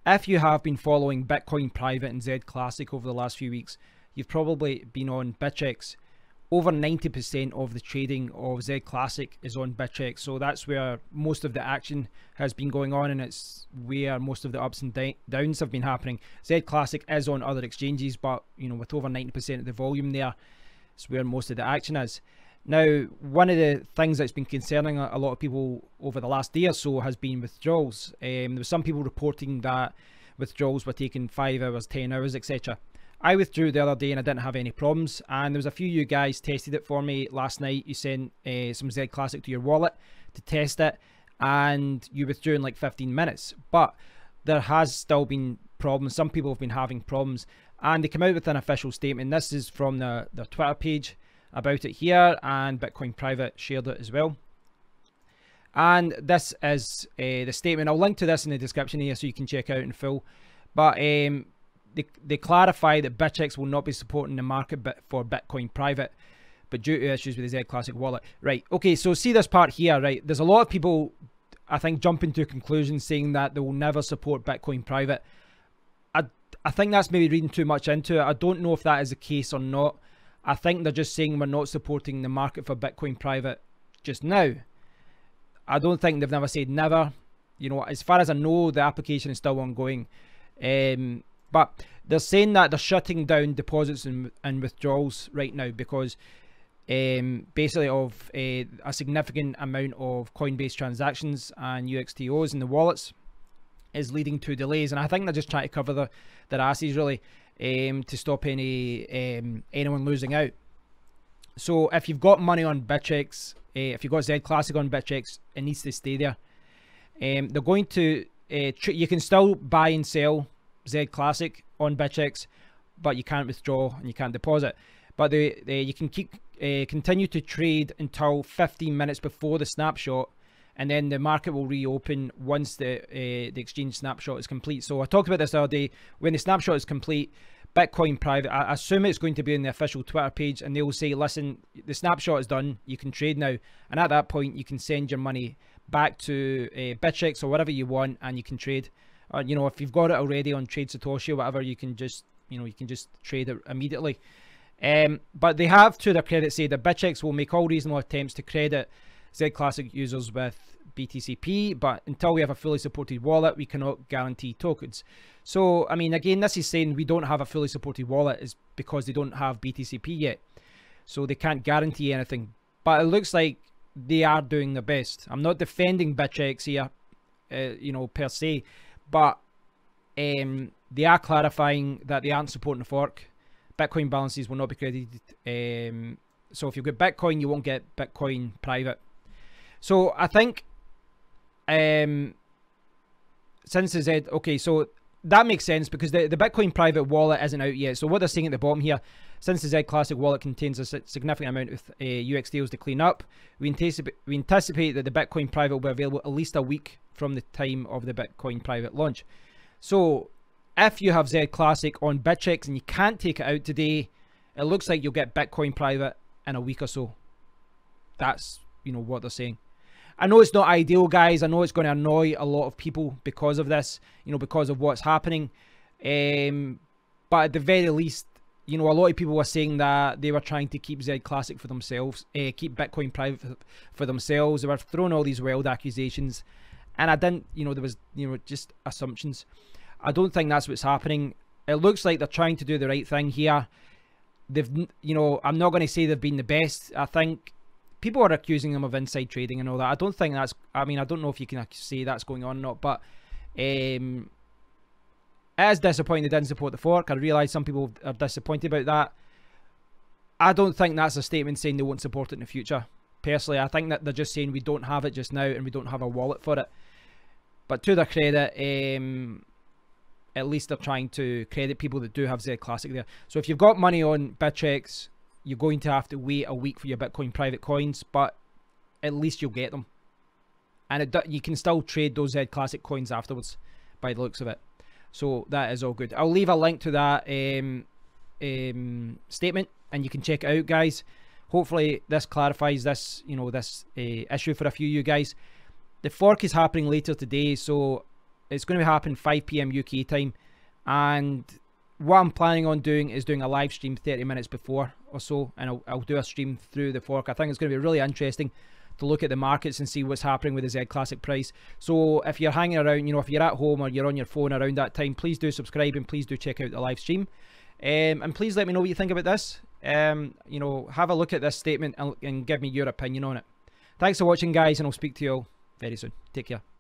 if you have been following Bitcoin Private and ZClassic over the last few weeks, you've probably been on Bittrex. Over 90% of the trading of ZClassic is on Bittrex, so that's where most of the action has been going on, and it's where most of the ups and downs have been happening. ZClassic is on other exchanges, but you know, with over 90% of the volume there, it's where most of the action is. Now, one of the things that's been concerning a lot of people over the last day or so has been withdrawals. There were some people reporting that withdrawals were taking 5 hours, 10 hours, etc. I withdrew the other day and I didn't have any problems, and there was a few of you guys tested it for me last night. You sent some ZClassic to your wallet to test it, and you withdrew in like 15 minutes. But there has still been problems. Some people have been having problems, and they come out with an official statement. This is from their Twitter page about it here, and Bitcoin Private shared it as well. And this is the statement. I'll link to this in the description here so you can check out in full. But they clarify that Bittrex will not be supporting the market for Bitcoin Private, but due to issues with the ZClassic wallet. Right, okay, so see this part here, right? There's a lot of people, I think, jumping to conclusions saying that they will never support Bitcoin Private. I think that's maybe reading too much into it. I don't know if that is the case or not. I think they're just saying we're not supporting the market for Bitcoin Private just now. I don't think they've never said never. You know, as far as I know, the application is still ongoing. But they're saying that they're shutting down deposits and withdrawals right now because basically of a significant amount of Coinbase transactions and UXTOs in the wallets is leading to delays. And I think they're just trying to cover their asses really, to stop anyone losing out. So if you've got money on Bittrex, if you've got ZClassic on Bittrex, it needs to stay there. They're going to you can still buy and sell ZClassic on Bittrex, but you can't withdraw and you can't deposit. But you can continue to trade until 15 minutes before the snapshot, and then the market will reopen once the exchange snapshot is complete. So I talked about this the other day. When the snapshot is complete, Bitcoin Private, I assume it's going to be in the official Twitter page, and they will say, listen, the snapshot is done, you can trade now. And at that point, you can send your money back to Bittrex or whatever you want, and you can trade. You know, if you've got it already on Trade Satoshi or whatever, you can just, you know, you can just trade it immediately. But they have, to their credit, said that Bittrex will make all reasonable attempts to credit ZClassic users with BTCP, but until we have a fully supported wallet, we cannot guarantee tokens. So, I mean, again, this is saying we don't have a fully supported wallet is because they don't have BTCP yet. So they can't guarantee anything. But it looks like they are doing their best. I'm not defending Bittrex here, you know, per se, but they are clarifying that they aren't supporting the fork. Bitcoin balances will not be credited. So if you've got Bitcoin, you won't get Bitcoin Private. So I think since they said, okay, so that makes sense because the Bitcoin Private wallet isn't out yet. So what they're saying at the bottom here, since the ZClassic wallet contains a significant amount of UXTOs to clean up, we anticipate that the Bitcoin Private will be available at least a week from the time of the Bitcoin Private launch. So if you have ZClassic on Bittrex and you can't take it out today, it looks like you'll get Bitcoin Private in a week or so. That's, you know, what they're saying. I know it's not ideal, guys. I know it's going to annoy a lot of people because of this, you know, because of what's happening. But at the very least, you know, a lot of people were saying that they were trying to keep ZClassic for themselves, keep Bitcoin Private for themselves. They were throwing all these wild accusations. And I didn't, you know, there was, you know, just assumptions. I don't think that's what's happening. It looks like they're trying to do the right thing here. They've, you know, I'm not going to say they've been the best. I think people are accusing them of inside trading and all that. I don't think that's, I mean, I don't know if you can say that's going on or not, but it is disappointing they didn't support the fork. I realise some people are disappointed about that. I don't think that's a statement saying they won't support it in the future. Personally, I think that they're just saying we don't have it just now and we don't have a wallet for it. But to their credit, at least they're trying to credit people that do have ZClassic there. So if you've got money on Bittrex, you're going to have to wait a week for your Bitcoin Private coins, but at least you'll get them. And you can still trade those ZClassic coins afterwards, by the looks of it. So that is all good. I'll leave a link to that statement, and you can check it out, guys. Hopefully this clarifies this, you know, this issue for a few of you guys. The fork is happening later today, so It's going to happen 5 p.m. UK time, and what I'm planning on doing is doing a live stream 30 minutes before or so, and I'll do a stream through the fork. I think it's going to be really interesting to look at the markets and see what's happening with the Z Classic price. So if you're hanging around, you know, if you're at home or you're on your phone around that time, please do subscribe and please do check out the live stream. And please let me know what you think about this. You know, have a look at this statement and give me your opinion on it. Thanks for watching, guys, and I'll speak to you all very soon. Take care.